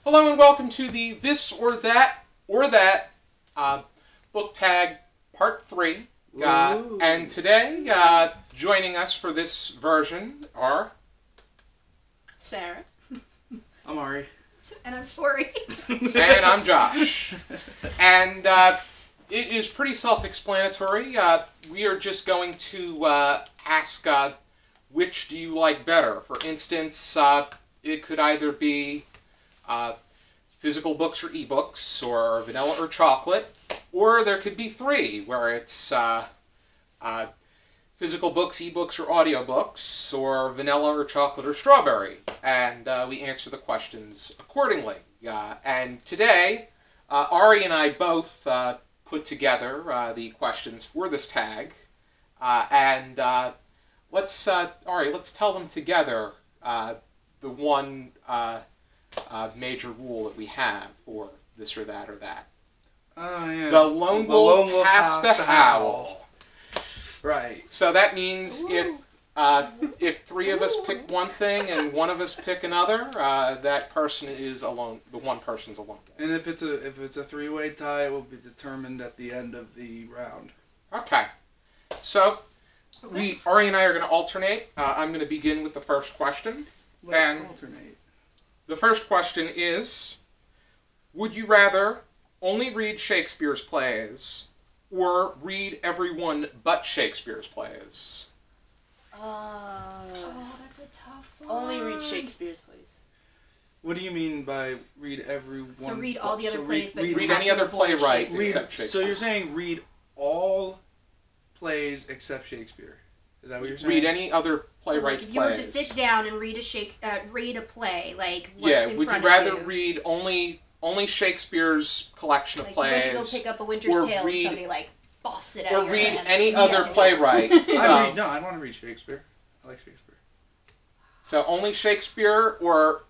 Hello and welcome to the This or That book tag part 3. And today, joining us for this version are Sara. I'm Ari. And I'm Tori. And I'm Josh. And it is pretty self-explanatory. We are just going to ask which do you like better. For instance, it could either be physical books or ebooks, or vanilla or chocolate, or there could be 3, where it's physical books, ebooks, or audiobooks, or vanilla or chocolate or strawberry. And we answer the questions accordingly. And today, Ari and I both put together the questions for this tag. And Ari, let's tell them together the one major rule that we have for this or that or that. Oh, yeah. The lone wolf has to howl. Right. So that means if 3 of us pick one thing and one of us pick another, that person is alone. The one person's alone. And if it's a 3-way tie, it will be determined at the end of the round. Okay. So Ari and I are going to alternate. I'm going to begin with the first question. Let's alternate. The first question is, would you rather only read Shakespeare's plays or read everyone but Shakespeare's plays? That's a tough one. Only read Shakespeare's plays. What do you mean by read everyone? So read all the other plays, but read any other playwright except Shakespeare. So you're saying read all plays except Shakespeare? Is that what you're saying? Read any other playwright's if you were to plays. sit down and read a play, like what's Yeah, in would you front rather of you? read only Shakespeare's collection of Like plays? you went to go pick up a Winter's or Tale read- and somebody like boffs it out or of your read hand. any other Yes. playwright? I want to read Shakespeare. I like Shakespeare. So only Shakespeare or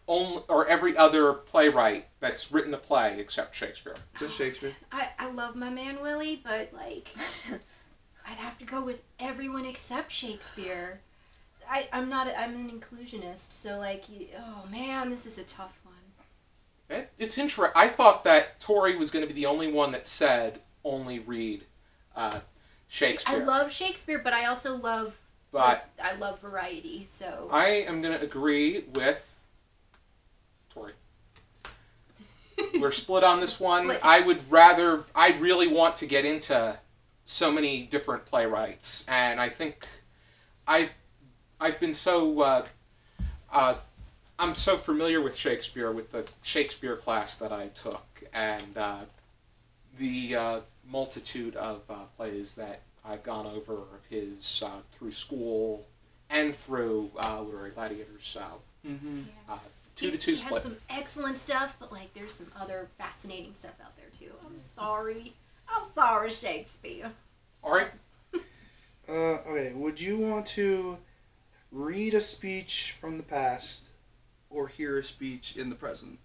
every other playwright that's written a play except Shakespeare? Just Shakespeare. I love my man Willie, but like I'd have to go with everyone except Shakespeare. I'm an inclusionist, so like oh man, this is a tough one. It's interesting. I thought that Tori was going to be the only one that said only read Shakespeare. I love Shakespeare, but I also love I love variety, so I am going to agree with Tori. We're split on this one. Split. I really want to get into so many different playwrights, and I think I've been so I'm so familiar with Shakespeare with the Shakespeare class that I took, and the multitude of plays that I've gone over of his through school and through literary Gladiators. So, 2 to 2 he split. has some excellent stuff, but like there's some other fascinating stuff out there too. I'm sorry, Shakespeare. All right. Okay. Would you want to read a speech from the past or hear a speech in the present?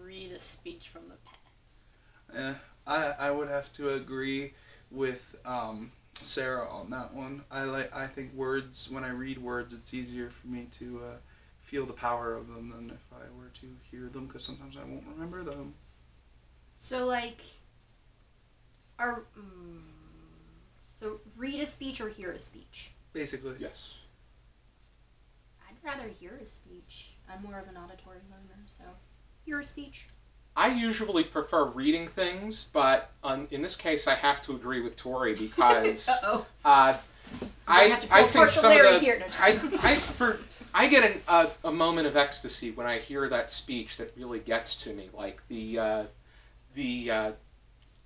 Read a speech from the past. I would have to agree with Sara on that one. I think words, when I read words, it's easier for me to feel the power of them than if I were to hear them, because sometimes I won't remember them. So like, so read a speech or hear a speech? Basically. Yes. I'd rather hear a speech. I'm more of an auditory learner, so hear a speech. I usually prefer reading things, but in this case, I have to agree with Tori because I think some of the I get a moment of ecstasy when I hear that speech that really gets to me, like the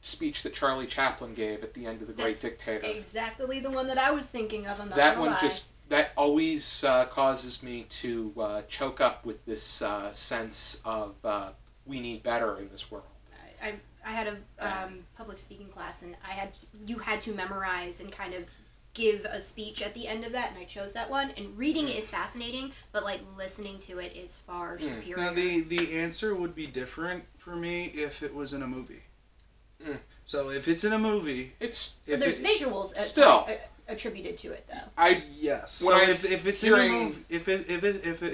speech that Charlie Chaplin gave at the end of The Great Dictator. Exactly the one that I was thinking of. I'm not That gonna one lie. that always causes me to choke up with this sense of we need better in this world. I had a public speaking class, and you had to memorize and kind of give a speech at the end of that, and I chose that one. And reading it is fascinating, but like listening to it is far superior. Now the answer would be different for me if it was in a movie. So if it's in a movie, there's visuals. Still, attributed to it, though. Yes. When So I'm if it's hearing- in a movie,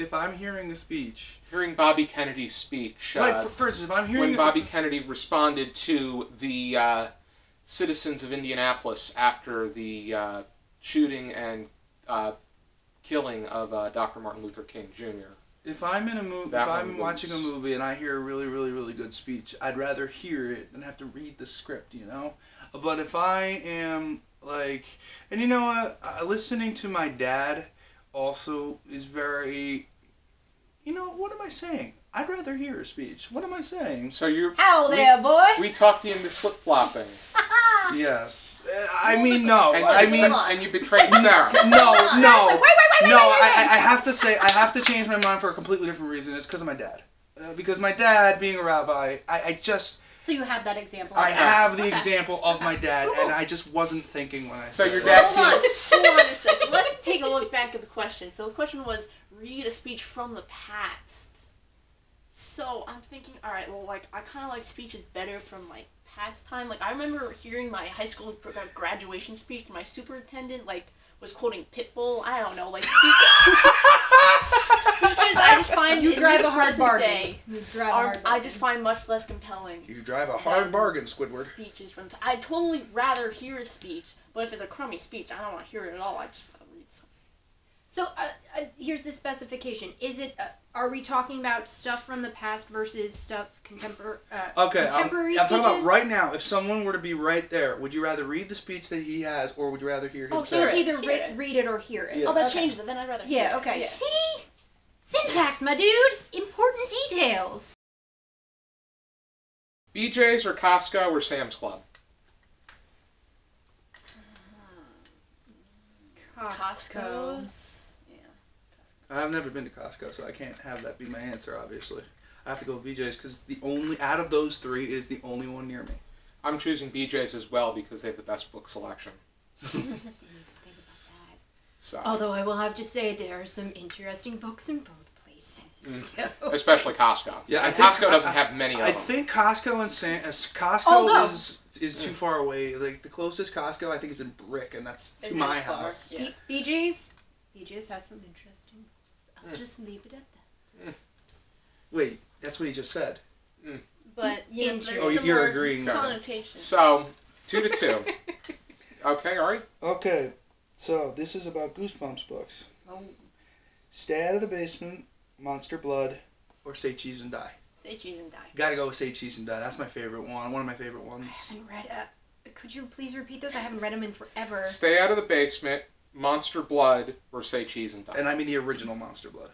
if I'm hearing a speech, Hearing Bobby Kennedy's speech, like for instance, if I'm hearing when Bobby Kennedy responded to the citizens of Indianapolis after the shooting and killing of Dr. Martin Luther King Jr. If I'm in a movie, if That I'm one watching a was- movie and I hear a really, really, really good speech, I'd rather hear it than have to read the script, you know? But if I am, like... And you know what? Listening to my dad also is very... You know, what am I saying? I'd rather hear a speech. What am I saying? So you're... Howl there, boy! We talked you into flip-flopping. Yes. I mean, no. And I you mean... and you betrayed Sarah. No. Wait, No, I have to say, I have to change my mind for a completely different reason. It's because of my dad. Because my dad, being a rabbi, I just... So you have that example. I have the Okay. example of my dad, and I just wasn't thinking when I So said your it. dad- Hold on a second. Let's take a look back at the question. So the question was, read a speech from the past. So I'm thinking, alright, well, like, I kind of like speeches better from, like, past time. Like, I remember hearing my high school graduation speech, and my superintendent, like, was quoting Pitbull. I don't know, like, speeches I just find You in drive this a hard present bargain. day You drive a are, hard I bargain. just find much less compelling. You drive a hard Then bargain, Squidward. Speeches from I'd totally rather hear a speech, but if it's a crummy speech, I don't want to hear it at all. I just want to read something. So here's the specification. Is it? Are we talking about stuff from the past versus stuff contemporary? Okay, contemporary I'm talking about speeches? right now. If someone were to be right there, would you rather read the speech that he has, or would you rather hear him Oh, say So it? it's Hear either it. read it or hear it. Yeah. Oh, that Okay. changes it. Then I'd rather. Yeah. hear it. Okay. Yeah. See, syntax, my dude. Important details. BJ's or Costco or Sam's Club? Costco's. Yeah. I've never been to Costco, so I can't have that be my answer, obviously. I have to go with BJ's, because the only, out of those three, it is the only one near me. I'm choosing BJ's as well because they have the best book selection. Didn't even think about that. So, Although I will have to say there are some interesting books in both places. So. especially Costco. Yeah, I And think- Costco doesn't have many of I them. think Costco and Costco Oh, no. is too far away. Like, the closest Costco, I think, is in Brick, and that's to In my Bellflower. house. Yeah. BJ's has some interesting books. I'll just leave it at that. Wait, that's what he just said. But yes, there's Oh, you're similar agreeing now. connotations. So, 2-2. Okay, Ari? Okay, so this is about Goosebumps books. Oh. Stay Out of the Basement, Monster Blood, or Say Cheese and Die. Say cheese and die. Gotta go with Say Cheese and Die. That's my favorite one. One of my favorite I ones. haven't read. Could you please repeat those? I haven't read them in forever. Stay Out of the Basement, Monster Blood, or Say Cheese and Die. And I mean the original Monster Blood.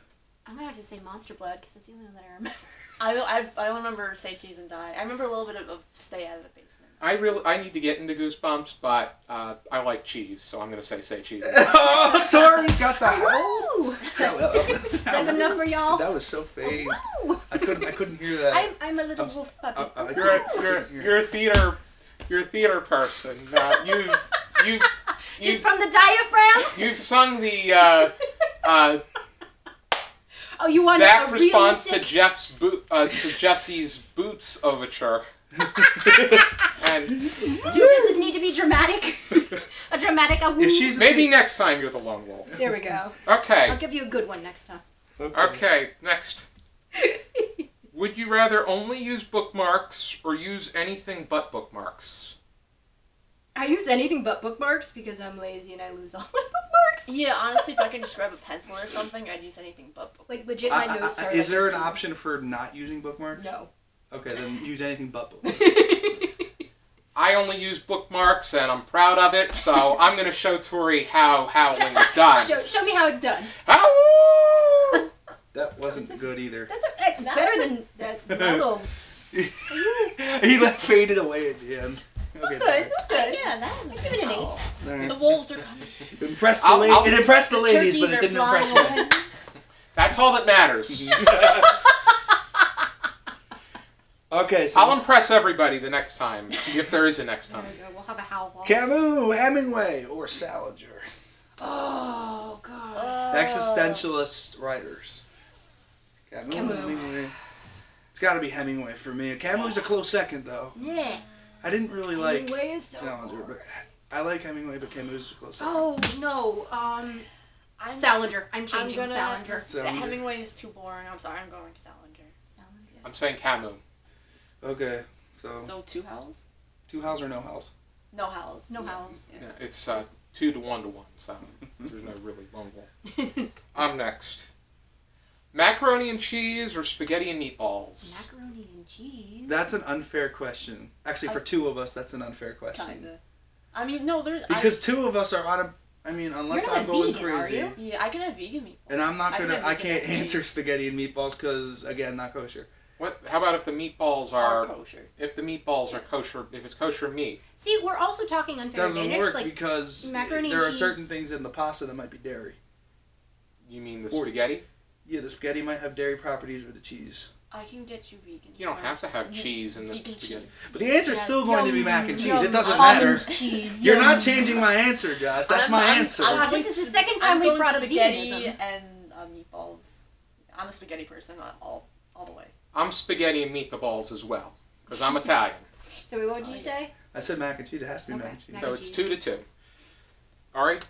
I'm gonna have to say Monster Blood because that's the only one that I remember. I don't remember Say Cheese and Die. I remember a little bit of Stay Out of the Basement. I need to get into Goosebumps, but I like cheese, so I'm going to say Cheese and Die. Oh, Tori's got the Woo! Is that good enough for y'all? That was so faint. Woo! I couldn't hear that. I'm a little wolf puppy. You're a theater person. You're from the diaphragm? You've sung the Oh, you want Zach a responds realistic... to Jesse's Boots overture. And Dude, does this need to be dramatic? A dramatic... If she's maybe next time you're the lone wolf. There we go. Okay. I'll give you a good one next time. Okay, next. Would you rather only use bookmarks or use anything but bookmarks? I use anything but bookmarks because I'm lazy and I lose all my bookmarks. Yeah, honestly, if I could just grab a pencil or something, I'd use anything but book. Like, legit, my notes are... Is like, there an option for not using bookmarks? No. Okay, then use anything but bookmarks. I only use bookmarks and I'm proud of it, so I'm going to show Tori how howling is done. Show me how it's done. Howl! That wasn't good either. It's better than that little... He faded away at the end. That was good. That was good. Yeah, that was I'll give it an 8. All right. The wolves are coming. It impressed the ladies, but it didn't impress me. That's all that matters. Okay, so I'll impress everybody the next time, if there is a next There time. we go. We'll have a howl wall. Camus, Hemingway, or Salinger. Oh, God. Existentialist writers. Camus, Camus. Hemingway. It's got to be Hemingway for me. Camus is a close second, though. Yeah. I didn't really like Hemingway is so Salinger, cool. but I like Hemingway, but Camus is close. Oh no. Salinger. I'm changing gonna Salinger. Salinger. Hemingway is too boring. I'm sorry. I'm going Salinger. Salinger. I'm saying Camus. Okay, so So 2 howls? 2 howls or no howls? No howls. No Yeah. howls. Yeah, it's 2 to 1 to 1, so there's no really lone wolf. I'm next. Macaroni and cheese or spaghetti and meatballs? Macaroni and cheese. That's an unfair question. Actually, for 2 of us, that's an unfair question. Kinda. I mean, no, there's... Because 2 of us are on a... I mean, unless You're not I'm going vegan, crazy. are you? Yeah, I can have vegan meatballs. And I'm not can gonna... have I vegan can't cheese. answer spaghetti and meatballs because, again, not kosher. What? How about if the meatballs Are are... kosher. If the meatballs are kosher, if it's kosher meat? See, we're also talking unfair Doesn't advantage. work Like, because macaroni there and are certain cheese. things in the pasta that might be dairy. You mean the Or- spaghetti? Yeah, the spaghetti might have dairy properties with the cheese. I can get you vegan. You don't have to have Yeah, cheese in the vegan spaghetti. cheese. But the answer's Yes, still going to be yum, mac and cheese. yum, It doesn't almond matter. cheese, You're yum. not changing my answer, Josh. That's my answer. God, this is the second time we going brought up spaghetti veganism. and meatballs. I'm a spaghetti person, all the way. I'm spaghetti and meatballs as well, because I'm Italian. So what did you say? I said mac and cheese. It has to be Okay, mac and cheese. mac So and it's cheese. 2 to 2. All right.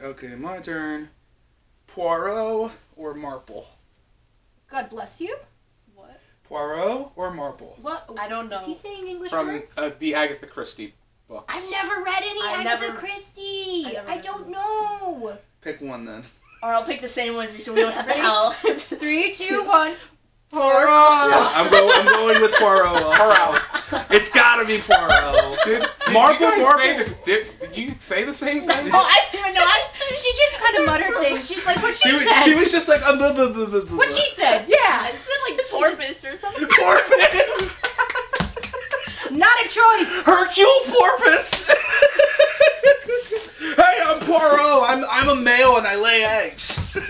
Okay, my turn. Poirot or Marple? God bless you. What? Poirot or Marple? What? I don't know. Is he saying English From words? the Agatha Christie books. I've never read any I've Agatha never- Christie. I never I read don't them. know. Pick one then. Or I'll pick the same ones so we don't have to Ready? howl. 3, 2, 1. Poirot. I'm going with Poirot also. Poirot. It's gotta be Poirot. Did Marple, you guys Marple. say did you say the same thing? Oh, I didn't even know. She just kind of muttered things. She's like, what she said? She was just like, What she said? Yeah. I said like porpoise or something. Porpoise! Not a choice. Hercule Porpoise! Hey, I'm Poirot. I'm a male and I lay eggs. I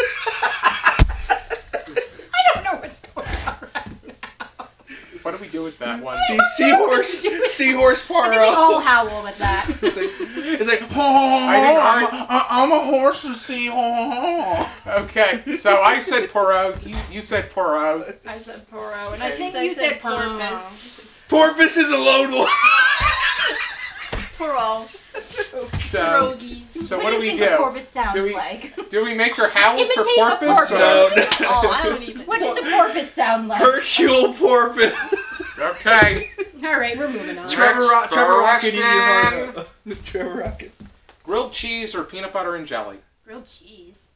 don't know what's going on right now. What do we do with that one? Seahorse I think we all Poirot. howl with that. It's like, I'm a horse and sea. Okay, so I said Poirot. You said Poirot. I said Poirot, and I think So you said porpoise. Porpoise is a lone wolf. Poirot. So, Pierogies. so What what do do you we think a do? porpoise sounds Do we- like? Do we make her howl for Imitate a porpoise? porpoise. No. Oh, I don't even. What does a porpoise sound like? Hercule Porpoise. Okay. All right, we're moving on. Trevor Rocket, eat your Question. heart out. Trevor Rocket. Grilled cheese or peanut butter and jelly? Grilled cheese.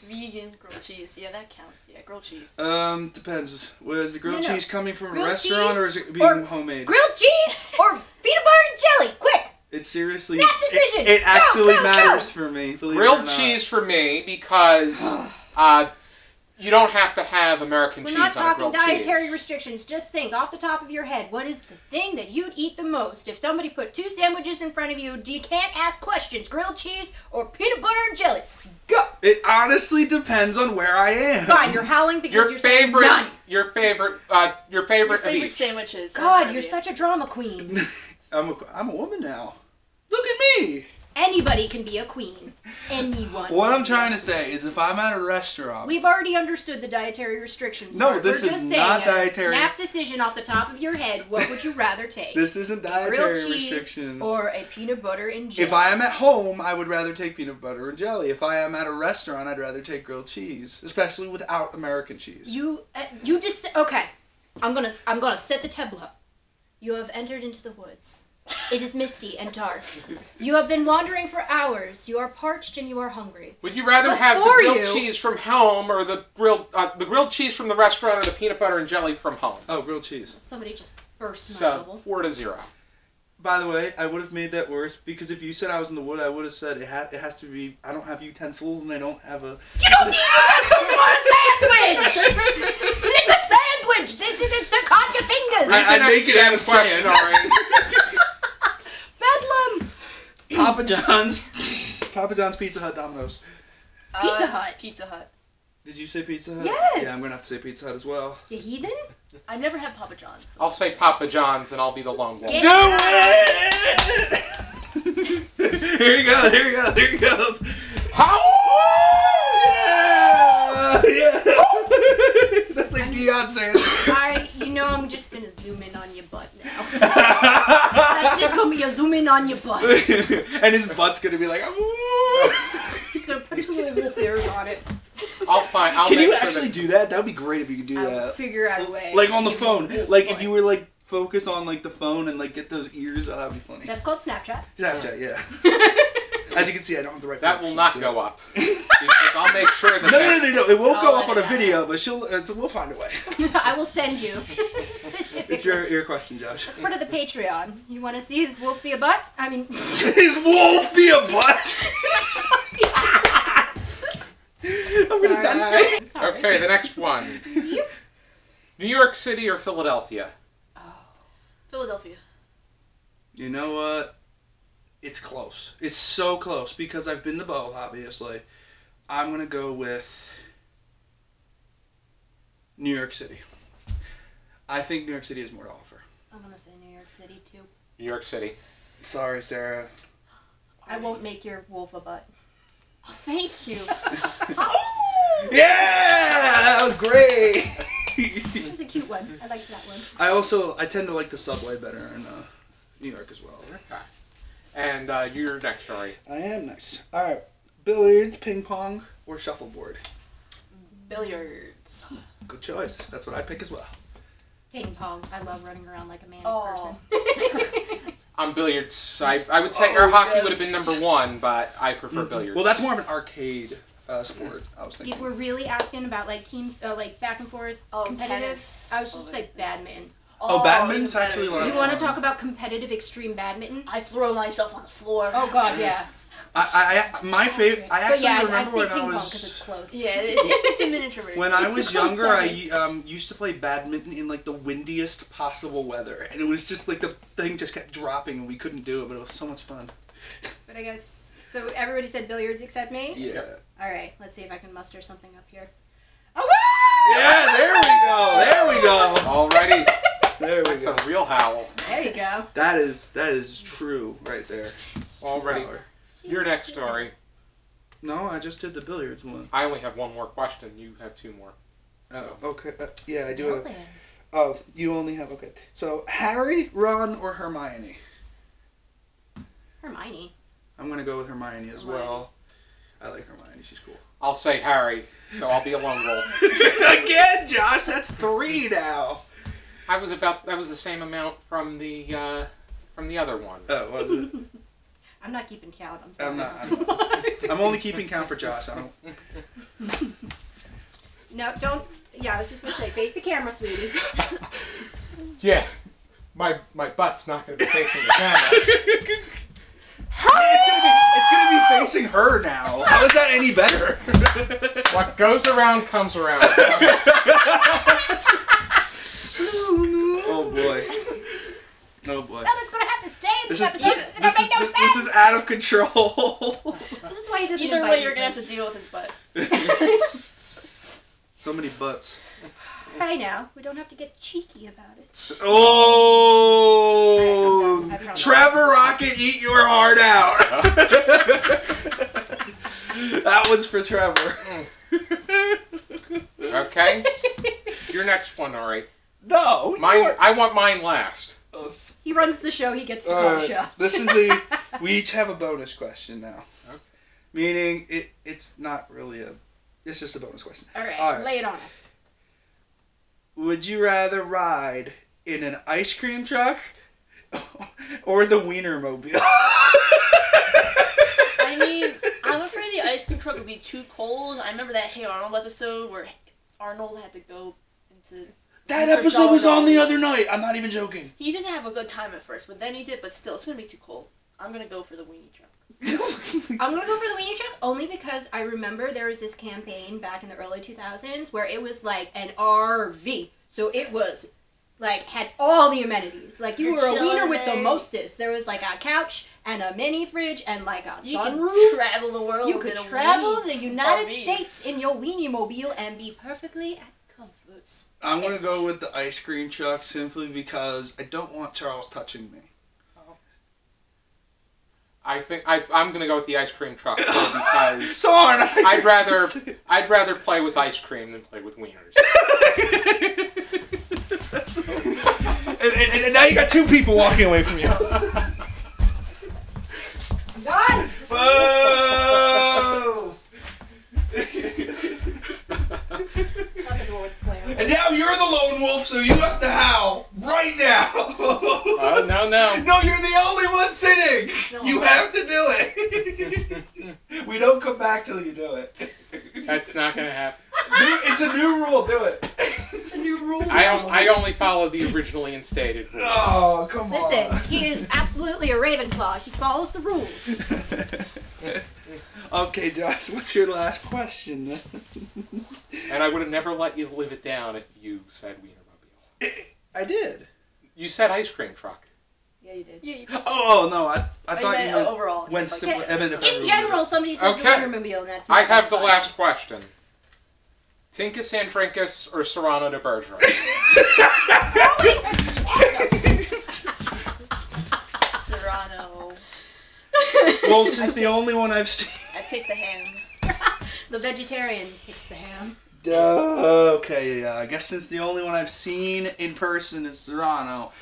Vegan grilled cheese. Yeah, that counts. Yeah, grilled cheese. Depends. Was the grilled No, no. cheese coming from a Grilled restaurant cheese or is it being or homemade? Grilled cheese or peanut butter and jelly? Quick! It's seriously. Snap decision. It Go, actually go, go. matters for me. Believe it or Grilled not. cheese for me because you don't have to have American We're cheese not on a talking grilled dietary cheese. restrictions. Just think off the top of your head, what is the thing that you'd eat the most? If somebody put 2 sandwiches in front of you, you can't ask questions. Grilled cheese or peanut butter and jelly? Go! It honestly depends on where I am. Fine, you're howling because Your you're saying favorite, none. your favorite Your of favorite each. sandwiches. God, you're such a drama queen. I'm a woman now. Look at me. Anybody can be a queen. Anyone. What can I'm be trying a to say is if I'm at a restaurant. We've already understood the dietary restrictions. No, part. this We're is just not saying, dietary. A snap decision off the top of your head. What would you rather take? This isn't dietary Grilled cheese restrictions. or a peanut butter and jelly? If I am at home, I would rather take peanut butter and jelly. If I am at a restaurant, I'd rather take grilled cheese, especially without American cheese. you just okay. I'm gonna set the tableau. You have entered into the woods. It is misty and dark. You have been wandering for hours. You are parched and you are hungry. Would you rather have the Before grilled you- cheese from home or the grilled cheese from the restaurant or the peanut butter and jelly from home? Oh, grilled cheese. Somebody just burst my So bubble. 4-0. By the way, I would have made that worse because if you said I was in the wood, I would have said it has to be. I don't have utensils and I don't have a. You don't need utensils for a sandwich! It's a sandwich! They're caught your fingers! I'd make it out of question, sand. all right. Bedlam! Papa John's, Pizza Hut, Domino's. Pizza Hut. Pizza Hut. Did you say Pizza Hut? Yes. Yeah, I'm gonna have to say Pizza Hut as well. You heathen? I never had Papa John's. I'll say Papa John's and I'll be the lone wolf. Yeah. Do it! Here you go. How? Yeah! That's a I'm Deion Sanders. I'm just gonna zoom in on your butt now. That's just gonna be a zoom in on your butt. And his butt's gonna be like, ooh. He's gonna put 2 little wolf ears on it. Can you actually do that? That would be great if you could do that. I'll figure out a way. Like on the phone. Like if you were like focus on like the phone and like get those ears, that'd be funny. That's called Snapchat. Snapchat, yeah. As you can see, I don't have the right. That will not go up because I'll make sure that. No. It won't go up on a video, but we'll find a way. I will send you. Specifically. It's your question, Josh. That's part of the Patreon. You want to see his wolf be a butt? I mean, his wolf be a butt. I'm gonna die. I'm sorry. Okay, the next one. New York City or Philadelphia? Philadelphia. You know what? It's close. It's so close because I've been to both, obviously. I'm going to go with New York City. I think New York City has more to offer. I'm going to say New York City, too. New York City. Sorry, Sarah. I won't make your wolf a butt. Oh, thank you. Yeah! That was great! It was a cute one. I liked that one. I tend to like the subway better in New York as well. Okay. And you're next, Tori. I am next. Alright. Billiards, ping pong, or shuffleboard? Billiards. Good choice. That's what I'd pick as well. Ping pong. I love running around like a man Oh. person. On billiards, I would say air hockey would have been number one, but I prefer billiards. Well, that's more of an arcade sport, I was See, thinking. if we're really asking about like team, like back and forth, competitive, tennis. I was just like badminton. Oh, badminton's even actually better. a lot You of want to fun. talk about competitive extreme badminton? I throw myself on the floor. Oh God, yeah. My favorite. I But actually yeah, I'd remember say when ping I pong because was it's close. Yeah, it's a miniature version. when I It's was a close younger. I second. used to play badminton in like the windiest possible weather, and it was just like the thing just kept dropping, and we couldn't do it, but it was so much fun. But I guess so. Everybody said billiards except me. Yeah. All right, let's see if I can muster something up here. Oh, Yeah. There we go. Alrighty. There we That's go. a real howl. there you go. That is true right there. Already. Power. You're next, Tori. No, I just did the billiards one. I only have one more question. You have two more. Oh, okay. Yeah, I do. Well then. Oh, you only have okay. So Harry, Ron, or Hermione? Hermione. I'm gonna go with Hermione as well. I like Hermione. She's cool. I'll say Harry, so I'll be a lone wolf. Again, Josh. That's 3 now. That was the same amount from the other one. Oh, was it? I'm not keeping count. I'm sorry. I'm not. I'm only keeping count for Josh. I don't. No, don't. Yeah, I was just gonna say, face the camera, sweetie. Yeah, my butt's not going to be facing the camera. It's gonna be facing her now. How is that any better? What goes around comes around. Oh boy. Oh boy. No, that's gonna have to stay in This this is episode. It's gonna make no sense. this is out of control. This is why he doesn't Either invite way, me. you're gonna have to deal with his butt. So many butts. Hey now, we don't have to get cheeky about it. Oh, Alright, I'm done. Trevor Rocket, eat your heart out. That one's for Trevor. Okay, your next one, Ori. No, Mine. I want mine last. He runs the show. He gets to call shots. This is we each have a bonus question now. Okay. Meaning it's not really it's just a bonus question. All right, All right. lay it on us. Would you rather ride in an ice cream truck or the Wienermobile? I mean, I'm afraid the ice cream truck would be too cold. I remember that Hey Arnold episode where Arnold had to go into... That Mr. episode was on the Dollar's. other night. I'm not even joking. He didn't have a good time at first, but then he did. But still, it's going to be too cold. I'm going to go for the weenie truck. I'm gonna go for the weenie truck only because I remember there was this campaign back in the early 2000s where it was like an RV. So it was like had all the amenities. Like you You're were a wiener chilling with the there. mostest. There was like a couch and a mini fridge and like a You can sunroof. travel the world. You could in a travel weenie the United RV. States in your weenie mobile and be perfectly at comforts. I'm going to go with the ice cream truck simply because I don't want Charles touching me. I think I'm gonna go with the ice cream truck because Darn! I'd rather play with ice cream than play with wieners. and now you got two people walking away from you. God! Whoa! Thought the door would slam. And now you're the lone wolf, so you have to howl right now. No. No, you're the only one sitting. No. You have to do it. We don't come back till you do it. That's not gonna happen. It's a new rule. Do it. It's a new rule. I only follow the originally instated rules. Oh, come on. Listen, he is absolutely a Ravenclaw. He follows the rules. Okay, Josh, what's your last question then? And I would have never let you live it down if you said Wienermobile. I did. You said ice cream truck. Yeah, you did. Yeah, you Oh, no, I thought you meant overall. when Like, In general, somebody says Okay. the Wienermobile, and that's I not have the fun. last question. Tincus Andrincus or Serrano de Bergerac? Serrano. Well, since the only one I've seen. I picked the ham. The vegetarian picks the ham. Okay, yeah. I guess since the only one I've seen in person is Serrano,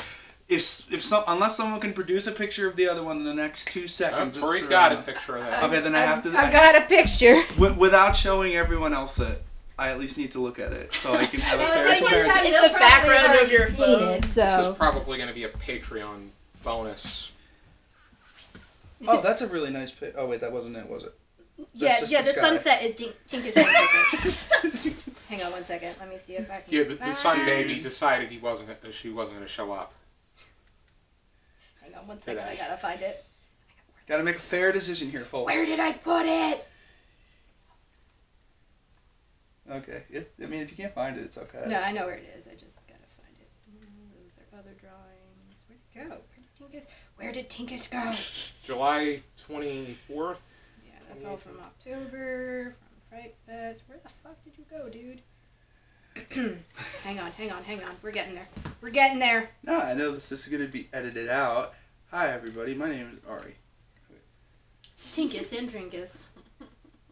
unless someone can produce a picture of the other one in the next 2 seconds, Tori's it's got a Serrano. picture of that. Okay, then I have to. I've got a picture. Without showing everyone else it, I at least need to look at it so I can have a Well, fair the thing is, comparison. It's they'll the background probably of your already seen phone. it, This is so. probably going to be a Patreon bonus. Oh, that's a really nice pic. Oh wait, that wasn't it, was it? Yeah, just yeah. the The sky. sunset is Tinkus Andrincus. Hang on 1 second. Let me see if I can. Yeah, the sun find- baby decided she wasn't going to show up. Hang on 1 second. I Today. gotta find it. Gotta make a fair decision here, folks. Where did I put it? Okay. I mean, if you can't find it, it's okay. No, I know where it is. I just gotta find it. Those are other drawings. Where'd it go? Where did Tinkus go? July 24th? Yeah, that's all from October, from Fright Fest. Where the fuck did you go, dude? Hang on. We're getting there. No, I know this is gonna be edited out. Hi, everybody. My name is Ari. Tinkus Andrincus.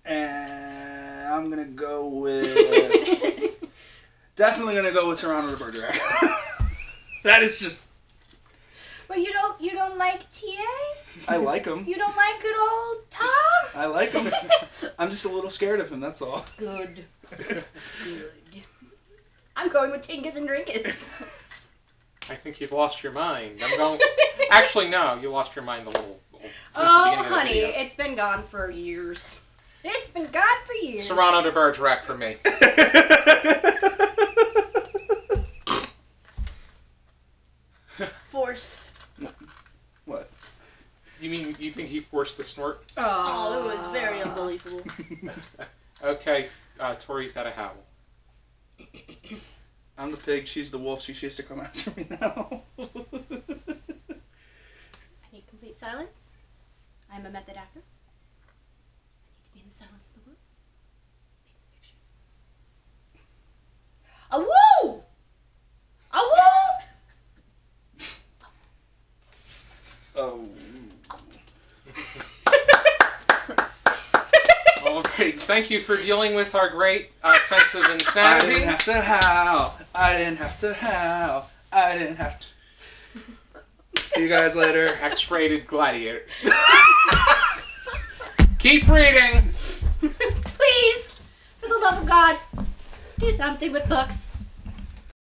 And I'm gonna go with... definitely gonna go with Toronto de Bergerac. That is just... Well, you don't like TA? I like him. You don't like good old Tom? I like him. I'm just a little scared of him, that's all. Good. I'm going with Tinkus Andrincus. I think you've lost your mind. I'm going... Actually, no. You lost your mind a little... Since the Oh, beginning of the honey, video. it's been gone for years. It's been gone for years. Serrano de Bergerac for me. Forced. What? You think he forced the snort? Oh, it was very unbelievable. Okay, Tori's got a howl. I'm the pig, she's the wolf, she has to come after me now. I need complete silence. I'm a method actor. I need to be in the silence of the woods. Make the picture. A woo! A woo! Oh. Alright, thank you for dealing with our great sense of I insanity. didn't have to howl. I didn't have to howl. I didn't have to. See you guys later. X-rated Gladiator. Keep reading! Please, for the love of God, do something with books.